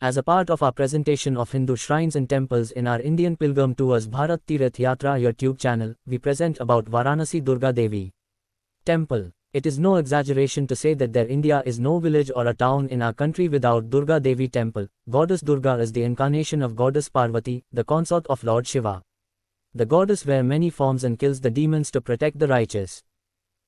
As a part of our presentation of Hindu shrines and temples in our Indian Pilgrim Tours Bharat Tirath Yatra YouTube channel, we present about Varanasi Durga Devi Temple. It is no exaggeration to say that there India is no village or a town in our country without Durga Devi Temple. Goddess Durga is the incarnation of Goddess Parvati, the consort of Lord Shiva. The goddess wears many forms and kills the demons to protect the righteous.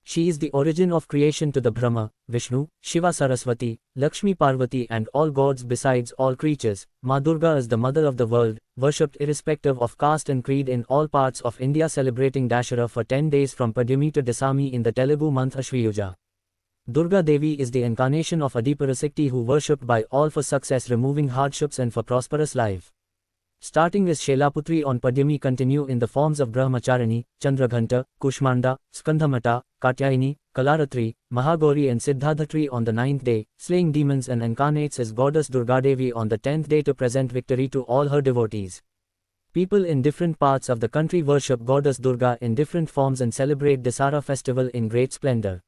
She is the origin of creation to the Brahma, Vishnu, Shiva Saraswati, Lakshmi Parvati and all gods besides all creatures. Maa Durga is the mother of the world, worshipped irrespective of caste and creed in all parts of India, celebrating Dashara for 10 days from Padhyami to Dasami in the Telugu month Ashviyuja. Durga Devi is the incarnation of Adi Parasakti who worshipped by all for success, removing hardships and for prosperous life. Starting with Shailaputri on Padhyami, continue in the forms of Brahmacharini, Chandraghanta, Kushmanda, Skandhamata, Katyayini, Kalaratri, Mahagauri and Siddhadhatri on the 9th day, slaying demons, and incarnates as Goddess Durgadevi on the 10th day to present victory to all her devotees. People in different parts of the country worship Goddess Durga in different forms and celebrate Dasara festival in great splendor.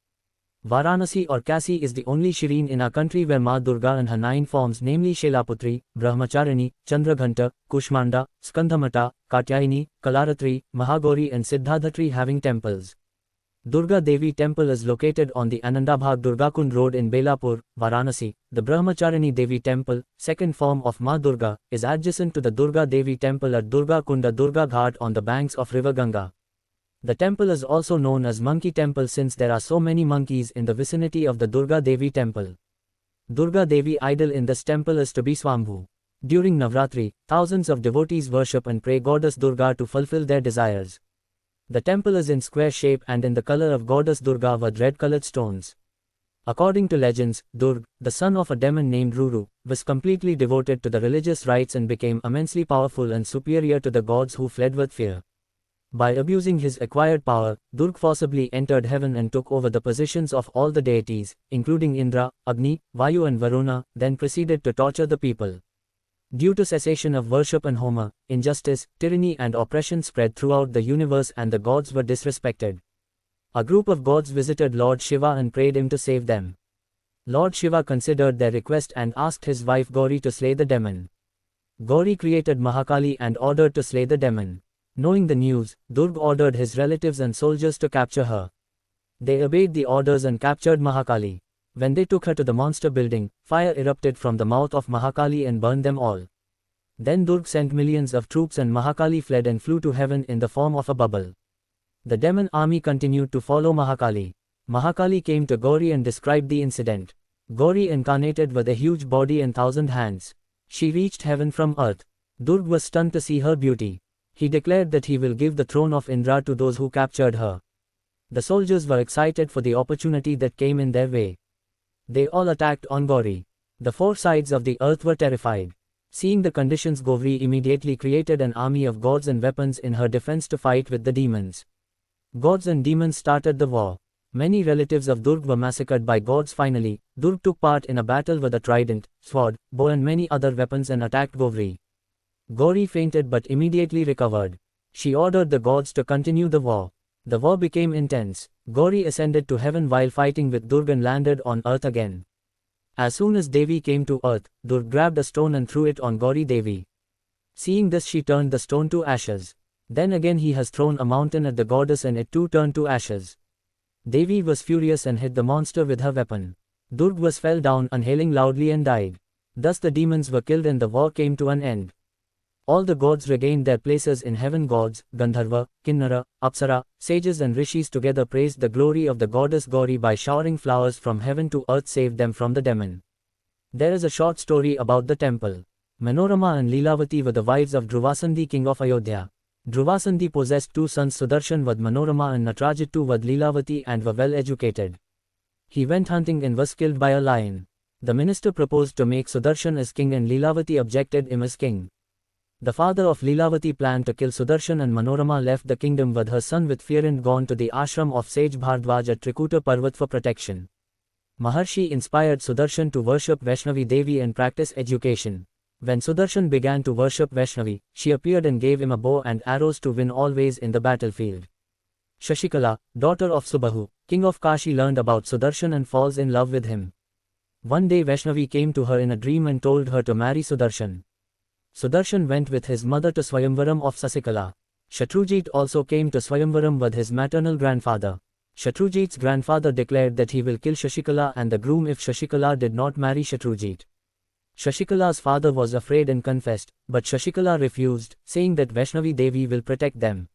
Varanasi or Kasi is the only Shirine in our country where Maa Durga and her 9 forms, namely Shailaputri, Brahmacharini, Chandraghanta, Kushmanda, Skandhamata, Katyayini, Kalaratri, Mahagauri and Siddhadhatri having temples. Durga Devi Temple is located on the Anandabhag Durgakund Road in Belapur, Varanasi. The Brahmacharini Devi Temple, second form of Maa Durga, is adjacent to the Durga Devi Temple at Durga Kund, Durga Ghat on the banks of River Ganga. The temple is also known as Monkey Temple since there are so many monkeys in the vicinity of the Durga Devi Temple. Durga Devi idol in this temple is to be Swambhu. During Navratri, thousands of devotees worship and pray Goddess Durga to fulfill their desires. The temple is in square shape and in the color of Goddess Durga with red-colored stones. According to legends, Durg, the son of a demon named Ruru, was completely devoted to the religious rites and became immensely powerful and superior to the gods who fled with fear. By abusing his acquired power, Durg forcibly entered heaven and took over the positions of all the deities, including Indra, Agni, Vayu and Varuna, then proceeded to torture the people. Due to cessation of worship and Homa, injustice, tyranny and oppression spread throughout the universe and the gods were disrespected. A group of gods visited Lord Shiva and prayed him to save them. Lord Shiva considered their request and asked his wife Gauri to slay the demon. Gauri created Mahakali and ordered to slay the demon. Knowing the news, Durg ordered his relatives and soldiers to capture her. They obeyed the orders and captured Mahakali. When they took her to the monster building, fire erupted from the mouth of Mahakali and burned them all. Then Durg sent millions of troops and Mahakali fled and flew to heaven in the form of a bubble. The demon army continued to follow Mahakali. Mahakali came to Gauri and described the incident. Gauri incarnated with a huge body and 1,000 hands. She reached heaven from earth. Durg was stunned to see her beauty. He declared that he will give the throne of Indra to those who captured her. The soldiers were excited for the opportunity that came in their way. They all attacked on Gauri. The 4 sides of the earth were terrified. Seeing the conditions, Gauri immediately created an army of gods and weapons in her defense to fight with the demons. Gods and demons started the war. Many relatives of Durg were massacred by gods. Finally, Durg took part in a battle with a trident, sword, bow and many other weapons and attacked Gauri. Gauri fainted but immediately recovered. She ordered the gods to continue the war. The war became intense. Gauri ascended to heaven while fighting with Durg and landed on earth again. As soon as Devi came to earth, Durg grabbed a stone and threw it on Gauri Devi. Seeing this, she turned the stone to ashes. Then again he has thrown a mountain at the goddess and it too turned to ashes. Devi was furious and hit the monster with her weapon. Durg was fell down unhailing loudly and died. Thus the demons were killed and the war came to an end. All the gods regained their places in heaven. Gods, Gandharva, Kinnara, Apsara, sages and rishis together praised the glory of the goddess Gauri by showering flowers from heaven to earth, saved them from the demon. There is a short story about the temple. Manorama and Leelavati were the wives of Dhruvasandhi, king of Ayodhya. Dhruvasandhi possessed 2 sons, Sudarshan with Manorama and Natrajittu with Leelavati, and were well educated. He went hunting and was killed by a lion. The minister proposed to make Sudarshan as king and Leelavati objected him as king. The father of Leelavati planned to kill Sudarshan and Manorama left the kingdom with her son with fear and gone to the ashram of sage Bhardwaj at Trikuta Parvat for protection. Maharshi inspired Sudarshan to worship Vaishnavi Devi and practice education. When Sudarshan began to worship Vaishnavi, she appeared and gave him a bow and arrows to win always in the battlefield. Shashikala, daughter of Subahu, king of Kashi, learned about Sudarshan and falls in love with him. One day Vaishnavi came to her in a dream and told her to marry Sudarshan. Sudarshan went with his mother to Swayamvaram of Sasikala. Shatrujit also came to Swayamvaram with his maternal grandfather. Shatrujit's grandfather declared that he will kill Shashikala and the groom if Shashikala did not marry Shatrujit. Shashikala's father was afraid and confessed, but Shashikala refused, saying that Vaishnavi Devi will protect them.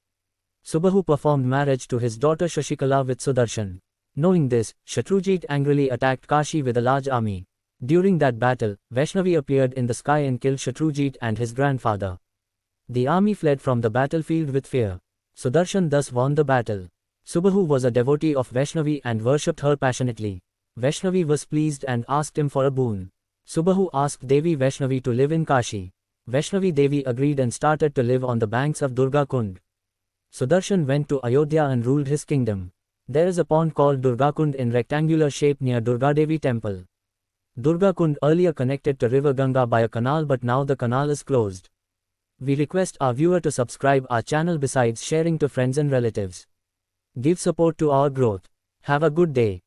Subahu performed marriage to his daughter Shashikala with Sudarshan. Knowing this, Shatrujit angrily attacked Kashi with a large army. During that battle, Vaishnavi appeared in the sky and killed Shatrujit and his grandfather. The army fled from the battlefield with fear. Sudarshan thus won the battle. Subahu was a devotee of Vaishnavi and worshipped her passionately. Vaishnavi was pleased and asked him for a boon. Subahu asked Devi Vaishnavi to live in Kashi. Vaishnavi Devi agreed and started to live on the banks of Durga Kund. Sudarshan went to Ayodhya and ruled his kingdom. There is a pond called Durga Kund in rectangular shape near Durga Devi Temple. Durga Kund earlier connected to River Ganga by a canal, but now the canal is closed. We request our viewer to subscribe our channel besides sharing to friends and relatives. Give support to our growth. Have a good day.